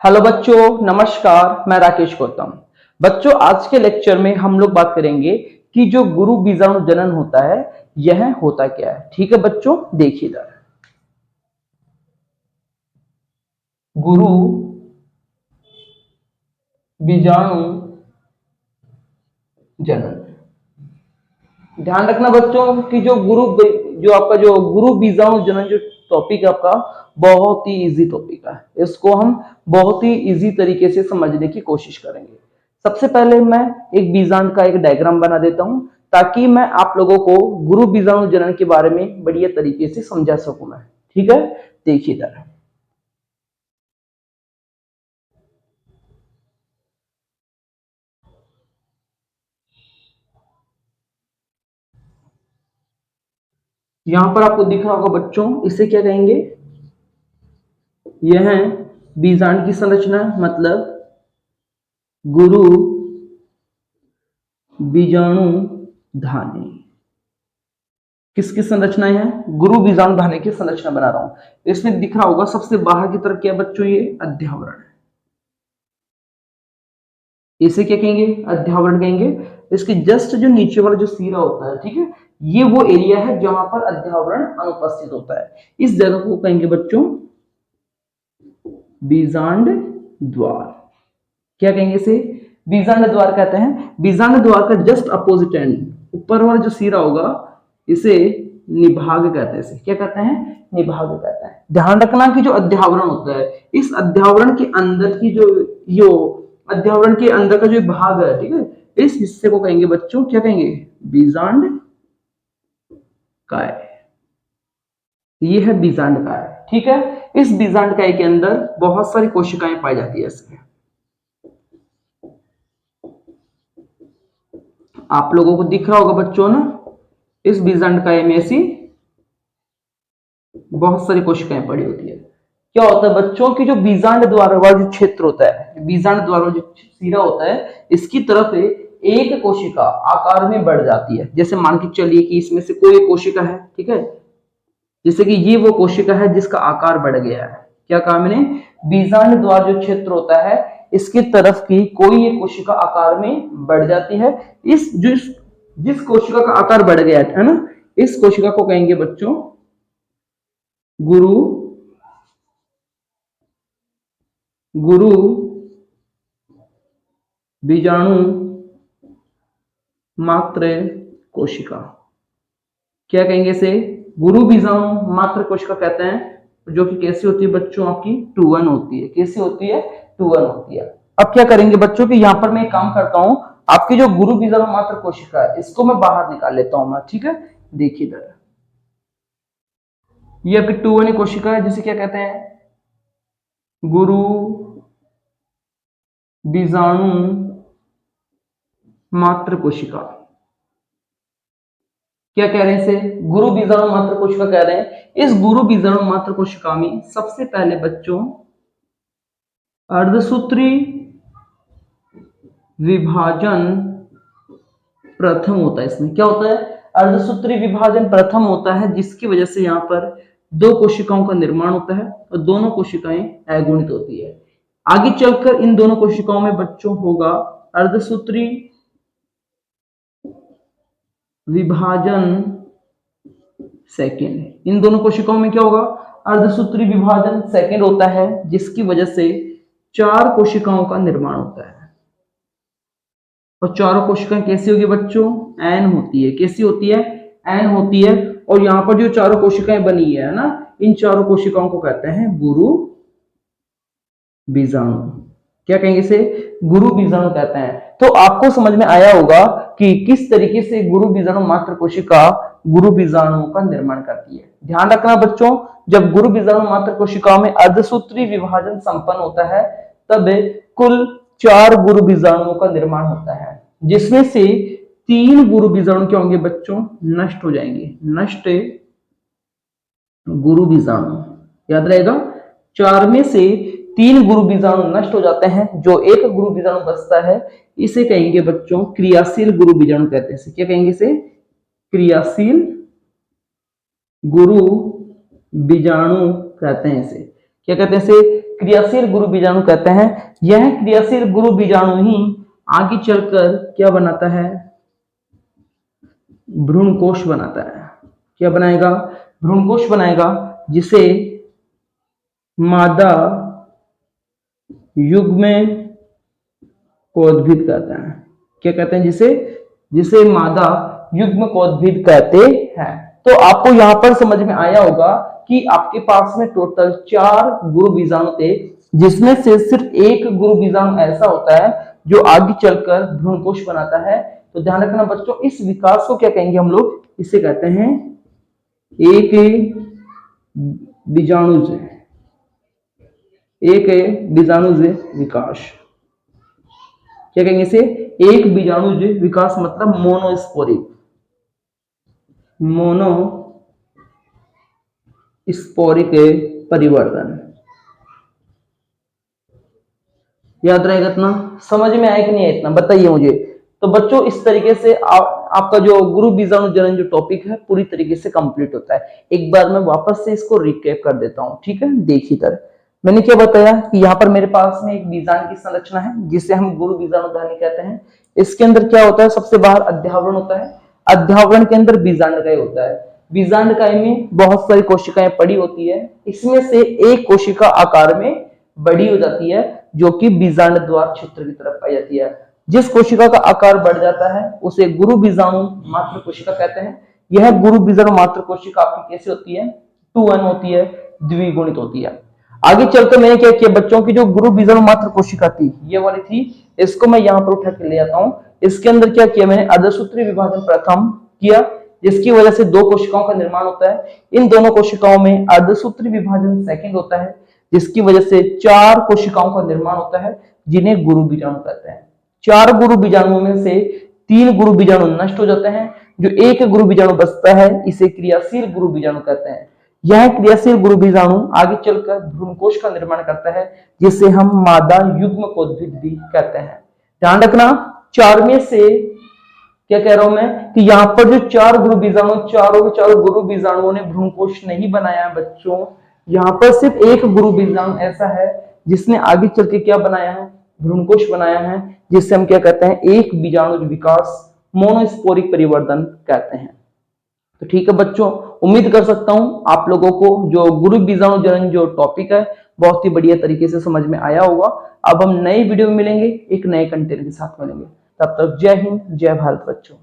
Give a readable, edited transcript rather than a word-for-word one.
Hello बच्चों, नमस्कार। मैं राकेश गौतम। बच्चों, आज के लेक्चर में हम लोग बात करेंगे कि जो गुरु बीजाणु जनन होता है यह होता क्या है। ठीक है बच्चों, देखिए इधर। गुरु बीजाणु जनन। ध्यान रखना बच्चों कि जो आपका जो गुरु बीजाणु जनन जो टॉपिक है आपका, बहुत ही इजी टॉपिक है। इसको हम बहुत ही इजी तरीके से समझने की कोशिश करेंगे। सबसे पहले मैं एक बीजांड का एक डायग्राम बना देता हूं ताकि मैं आप लोगों को गुरु बीजाणु जनन के बारे में बढ़िया तरीके से समझा सकूं मैं। ठीक है, देखिए इधर। यहां पर आपको दिख रहा होगा बच्चों, इसे क्या कहेंगे? यह है बीजांड की संरचना, मतलब गुरु बीजाणु धानी। किसकी संरचना है? गुरु बीजाणु धानी की संरचना बना रहा हूं। इसमें दिख रहा होगा सबसे बाहर की तरफ क्या बच्चों? ये अध्यावरण है। इसे क्या कहेंगे? अध्यावरण कहेंगे। इसके जस्ट जो नीचे वाला जो सीरा होता है, ठीक है, ये वो एरिया है जहां पर अध्यावरण अनुपस्थित होता है। इस जगह को कहेंगे बच्चों बीजांड द्वार। क्या कहेंगे इसे? बीजांड द्वार कहते हैं। बीजांड द्वार का जस्ट अपोजिट एंड, ऊपर वाला जो सिरा होगा, इसे निभाग कहते हैं। इसे क्या कहते हैं? निभाग कहते हैं। ध्यान रखना कि जो अध्यावरण होता है, इस अध्यावरण के अंदर की जो अध्यावरण के अंदर का जो भाग है, ठीक है, इस हिस्से को कहेंगे बच्चों, क्या कहेंगे? बीजांड काय। ये है बीजांड काय। ठीक है, इस बीजांड काय के अंदर बहुत सारी कोशिकाएं पाई जाती है। इसमें आप लोगों को दिख रहा होगा बच्चों ना, इस बीजांड काय में ऐसी बहुत सारी कोशिकाएं पड़ी होती है। क्या होता है बच्चों की जो बीजांड द्वार वाला जो क्षेत्र होता है, बीजांड द्वार वाला जो सीरा होता है, इसकी तरफ एक कोशिका आकार में बढ़ जाती है। जैसे मान के चलिए कि इसमें से कोई एक कोशिका है, ठीक है, जैसे कि ये वो कोशिका है जिसका आकार बढ़ गया है। क्या कहा मैंने? बीजांड द्वार जो क्षेत्र होता है, इसकी तरफ की कोई एक कोशिका आकार में बढ़ जाती है। जिस कोशिका का आकार बढ़ गया है ना, इस कोशिका को कहेंगे बच्चों गुरु गुरु बीजाणु मात्र कोशिका। क्या कहेंगे इसे? गुरु बीजाणु मात्र कोशिका कहते हैं, जो कि कैसी होती है बच्चों? आपकी 2-1 होती है। कैसी होती है? 2-1 होती है। अब क्या करेंगे बच्चों कि यहां पर मैं एक काम करता हूं, आपकी जो गुरु बीजाणु मात्र कोशिका है, इसको मैं बाहर निकाल लेता हूं मैं। ठीक है, देखिए इधर, ये आपकी 2-1 कोशिका है, जिसे क्या कहते हैं? गुरु बीजाणु मात्र कोशिका। क्या कह रहे हैं इसे? गुरु बीजाणु मात्र कोशिका कह रहे हैं। इस गुरु बीजाणु मात्र कोशिका में सबसे पहले बच्चों अर्धसूत्री विभाजन प्रथम होता है। इसमें क्या होता है? अर्धसूत्री विभाजन प्रथम होता है, जिसकी वजह से यहां पर दो कोशिकाओं का निर्माण होता है और दोनों कोशिकाएं अगुणित होती है। आगे चलकर इन दोनों कोशिकाओं में बच्चों होगा अर्धसूत्री विभाजन सेकेंड। इन दोनों कोशिकाओं में क्या होगा? अर्धसूत्री विभाजन सेकेंड होता है, जिसकी वजह से 4 कोशिकाओं का निर्माण होता है। और चारों कोशिकाएं कैसी होगी बच्चों? एन होती है। कैसी होती है? एन होती है। और यहाँ पर जो चारों कोशिकाएं बनी है ना, इन चारों कोशिकाओं को कहते हैं गुरु बीजाणु। क्या कहेंगे इसे? गुरु बीजाणु कहते हैं। तो आपको समझ में आया होगा कि किस तरीके से गुरु बीजाणु मात्र कोशिका गुरु बीजाणुओं का निर्माण करती है। ध्यान रखना बच्चों, जब गुरु बीजाणु मात्र कोशिकाओं में अर्धसूत्री विभाजन संपन्न होता है, तब कुल 4 गुरु बीजाणुओं का निर्माण होता है, जिसमें से 3 गुरु बीजाणु क्या होंगे बच्चों? नष्ट हो जाएंगे। नष्ट गुरु बीजाणु, याद रहेगा, 4 में से 3 गुरु बीजाणु नष्ट हो जाते हैं। जो एक गुरु बीजाणु बचता है, इसे कहेंगे बच्चों क्रियाशील गुरु बीजाणु कहते हैं। क्या कहेंगे इसे? क्रियाशील गुरु बीजाणु कहते हैं इसे। क्या कहते हैं इसे? क्रियाशील गुरु बीजाणु कहते हैं। यह क्रियाशील गुरु बीजाणु ही आगे चलकर क्या बनाता है, भ्रूणकोश बनाता है। क्या बनाएगा, भ्रूणकोश बनाएगा, जिसे मादा युग्म कोद्भिद कहते हैं। क्या कहते हैं, जिसे मादा युग्म कोद्भिद कहते हैं। तो आपको यहां पर समझ में आया होगा कि आपके पास में टोटल 4 गुरु बीजाणु थे, जिसमें से सिर्फ एक गुरु बीजाणु ऐसा होता है जो आगे चलकर भ्रूणकोश बनाता है। तो ध्यान रखना बच्चों, इस विकास को क्या कहेंगे हम लोग, इसे कहते हैं एक बीजाणुज, एक बीजाणुज विकास। क्या कहेंगे इसे, एक बीजाणुज विकास, मतलब मोनोस्पोरिक, मोनोस्पोरिक परिवर्तन। याद रहेगा इतना, समझ में आया कि नहीं है इतना, बताइए मुझे। तो बच्चों इस तरीके से आपका जो गुरु बीजाणु जनन जो टॉपिक है पूरी तरीके से कंप्लीट होता है। एक बार मैं वापस से इसको रिकैप कर देता हूं, ठीक है। देखिए इधर मैंने क्या बताया कि यहाँ पर मेरे पास में एक बीजाणु की संरचना है, जिसे हम गुरु बीजाणुधानी कहते हैं। इसके अंदर क्या होता है, सबसे बाहर अध्यावरण होता है, अध्यावरण के अंदर बीजांडकाय होता है। बीजांडकाय में बहुत सारी कोशिकाएं पड़ी होती है, इसमें से एक कोशिका आकार में बड़ी हो जाती है, जो कि बीजांड द्वार क्षेत्र की तरफ पाई जाती है। जिस कोशिका का आकार बढ़ जाता है उसे गुरु बीजाणु मात्र कोशिका कहते हैं। यह गुरु बीजाणु मात्र कोशिका आपकी कैसे होती है, 2n होती है, द्विगुणित होती है। आगे चलकर मैंने क्या किया बच्चों की जो गुरु बीजाणु मात्र कोशिका थी, ये वाली थी, इसको मैं यहाँ पर उठा के ले आता हूँ। इसके अंदर क्या किया मैंने, अर्धसूत्री विभाजन प्रथम किया, जिसकी वजह से 2 कोशिकाओं का निर्माण होता है। इन दोनों कोशिकाओं में अर्धसूत्री विभाजन सेकंड होता है, जिसकी वजह से 4 कोशिकाओं का निर्माण होता है, जिन्हें गुरु बीजाणु कहते हैं। 4 गुरु बीजाणुओं में से 3 गुरु बीजाणु नष्ट हो जाते हैं, जो एक गुरु बीजाणु बचता है इसे क्रियाशील गुरु बीजाणु कहते हैं। यह क्रियाशील गुरु बीजाणु आगे चलकर भ्रूणकोश का निर्माण करता है, जिसे हम मादा युग्म कोद्भिद भी कहते हैं। ध्यान रखना, 4 में से क्या कह रहा हूं मैं कि यहाँ पर जो 4 गुरु बीजाणु, चारों के चारों गुरु बीजाणुओं ने भ्रूणकोश नहीं बनाया है बच्चों। यहाँ पर सिर्फ एक गुरु बीजाणु ऐसा है जिसने आगे चल के क्या बनाया है, भ्रूणकोश बनाया है, जिससे हम क्या कहते हैं, एक बीजाणु विकास, मोनोस्पोरिक परिवर्तन कहते हैं। तो ठीक है बच्चों, उम्मीद कर सकता हूं आप लोगों को जो गुरु बीजाणु जनन जो टॉपिक है बहुत ही बढ़िया तरीके से समझ में आया होगा। अब हम नई वीडियो में मिलेंगे, एक नए कंटेंट के साथ मिलेंगे। तब तक जय हिंद, जय भारत बच्चों।